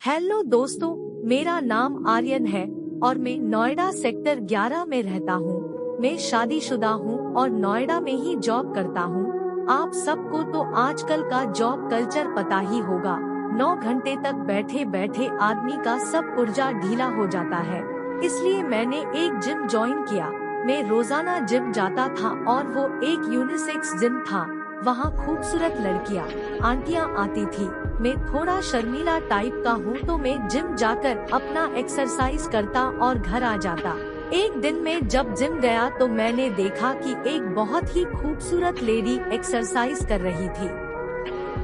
Hello दोस्तों, मेरा नाम आर्यन है और मैं नोएडा सेक्टर 11 में रहता हूँ। मैं शादीशुदा हूँ और नोएडा में ही जॉब करता हूँ। आप सबको तो आजकल का जॉब कल्चर पता ही होगा। 9 घंटे तक बैठे बैठे आदमी का सब पुर्जा ढीला हो जाता है। इसलिए मैंने एक जिम ज्वाइन किया। मैं रोजाना जिम जाता था और वो एक यूनिसेक्स जिम था। वहाँ खूबसूरत लड़कियाँ, आंटियाँ आती थी। मैं थोड़ा शर्मीला टाइप का हूँ तो मैं जिम जाकर अपना एक्सरसाइज करता और घर आ जाता। एक दिन में जब जिम गया तो मैंने देखा कि एक बहुत ही खूबसूरत लेडी एक्सरसाइज कर रही थी।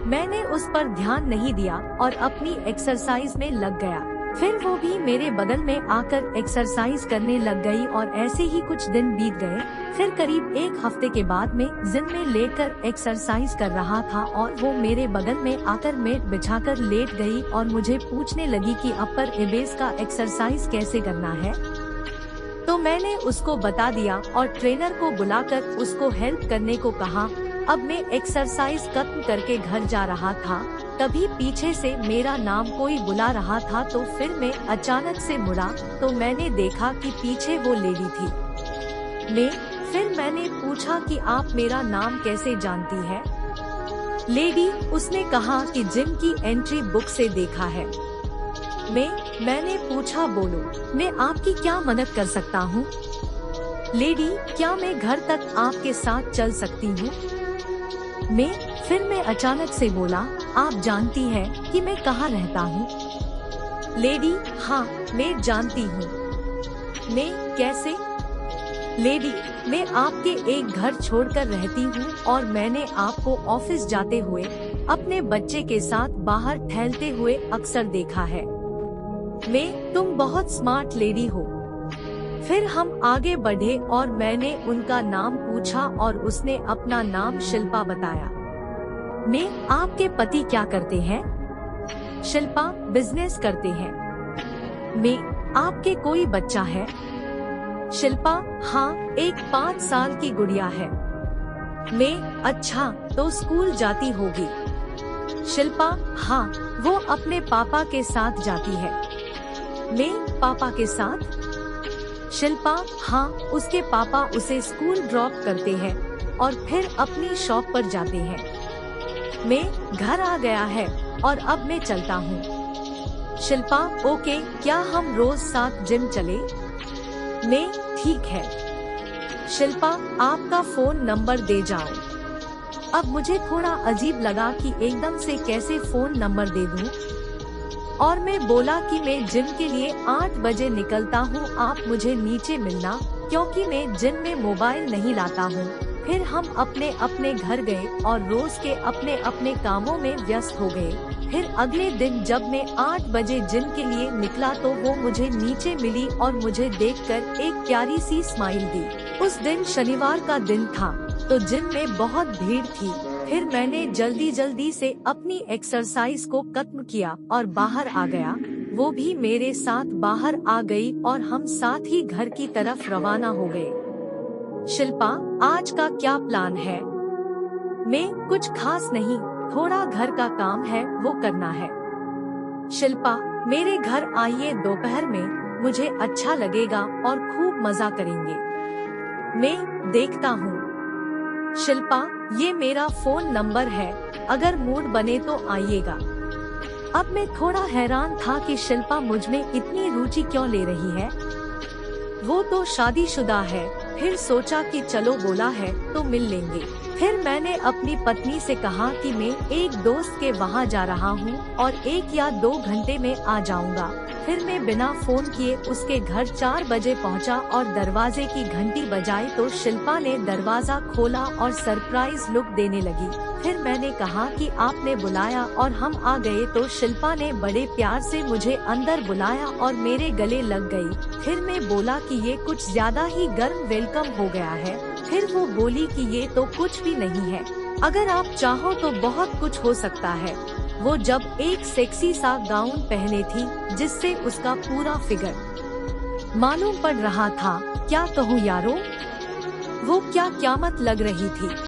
मैंने उस पर ध्यान नहीं दिया और अपनी एक्सरसाइज में लग गया। फिर वो भी मेरे बगल में आकर एक्सरसाइज करने लग गई और ऐसे ही कुछ दिन बीत गए। फिर करीब एक हफ्ते के बाद मैं जिम में लेकर एक्सरसाइज कर रहा था और वो मेरे बगल में आकर मैट बिछाकर लेट गई और मुझे पूछने लगी कि अपर एबेस का एक्सरसाइज कैसे करना है। तो मैंने उसको बता दिया और ट्रेनर को बुलाकर उसको हेल्प करने को कहा। अब मैं एक्सरसाइज खत्म करके घर जा रहा था, तभी पीछे से मेरा नाम कोई बुला रहा था। तो फिर मैं अचानक से मुड़ा तो मैंने देखा कि पीछे वो लेडी थी। फिर मैंने पूछा कि आप मेरा नाम कैसे जानती है। लेडी, उसने कहा कि जिम की एंट्री बुक से देखा है। मैंने पूछा, बोलो, मैं आपकी क्या मदद कर सकता हूँ। लेडी, क्या मैं घर तक आपके साथ चल सकती हूँ। फिर मैं अचानक से बोला, आप जानती हैं कि मैं कहाँ रहता हूँ। लेडी, हाँ मैं जानती हूँ। कैसे। लेडी, मैं आपके एक घर छोड़कर रहती हूँ और मैंने आपको ऑफिस जाते हुए अपने बच्चे के साथ बाहर टहलते हुए अक्सर देखा है। तुम बहुत स्मार्ट लेडी हो। फिर हम आगे बढ़े और मैंने उनका नाम पूछा और उसने अपना नाम शिल्पा बताया। आपके पति क्या करते हैं। शिल्पा, बिजनेस करते हैं। आपके कोई बच्चा है। शिल्पा, हाँ, एक 5 साल की गुड़िया है। अच्छा, तो स्कूल जाती होगी। शिल्पा, हाँ, वो अपने पापा के साथ जाती है। पापा के साथ। शिल्पा, हाँ, उसके पापा उसे स्कूल ड्रॉप करते हैं और फिर अपनी शॉप पर जाते हैं। घर आ गया है और अब मैं चलता हूँ। शिल्पा, ओके, क्या हम रोज साथ जिम चले। ठीक है। शिल्पा, आपका फोन नंबर दे जाओ। अब मुझे थोड़ा अजीब लगा कि एकदम से कैसे फोन नंबर दे दूं, और मैं बोला कि मैं जिम के लिए 8 बजे निकलता हूँ, आप मुझे नीचे मिलना, क्योंकि मैं जिम में मोबाइल नहीं लाता हूँ। फिर हम अपने अपने घर गए और रोज के अपने अपने कामों में व्यस्त हो गए। फिर अगले दिन जब मैं 8 बजे जिम के लिए निकला तो वो मुझे नीचे मिली और मुझे देखकर एक प्यारी सी स्माइल दी। उस दिन शनिवार का दिन था तो जिम में बहुत भीड़ थी। फिर मैंने जल्दी जल्दी से अपनी एक्सरसाइज को खत्म किया और बाहर आ गया। वो भी मेरे साथ बाहर आ गई और हम साथ ही घर की तरफ रवाना हो गए। शिल्पा, आज का क्या प्लान है। कुछ खास नहीं, थोड़ा घर का काम है, वो करना है। शिल्पा, मेरे घर आइए दोपहर में, मुझे अच्छा लगेगा और खूब मजा करेंगे। देखता हूँ। शिल्पा, ये मेरा फोन नंबर है, अगर मूड बने तो आइएगा। अब मैं थोड़ा हैरान था कि शिल्पा मुझ में इतनी रुचि क्यों ले रही है। वो तो शादीशुदा है। फिर सोचा कि चलो बोला है तो मिल लेंगे। फिर मैंने अपनी पत्नी से कहा कि मैं एक दोस्त के वहाँ जा रहा हूँ और 1 या 2 घंटे में आ जाऊँगा। फिर मैं बिना फोन किए उसके घर 4 बजे पहुँचा और दरवाजे की घंटी बजाई तो शिल्पा ने दरवाजा खोला और सरप्राइज लुक देने लगी। फिर मैंने कहा कि आपने बुलाया और हम आ गए तो शिल्पा ने बड़े प्यार से मुझे अंदर बुलाया और मेरे गले लग गई। फिर मैं बोला कि ये कुछ ज्यादा ही गर्म वेलकम हो गया है। फिर वो बोली कि ये तो कुछ भी नहीं है, अगर आप चाहो तो बहुत कुछ हो सकता है। वो जब एक सेक्सी सा गाउन पहने थी जिससे उसका पूरा फिगर मालूम पड़ रहा था। क्या कहूँ यारो, वो क्या क़यामत लग रही थी।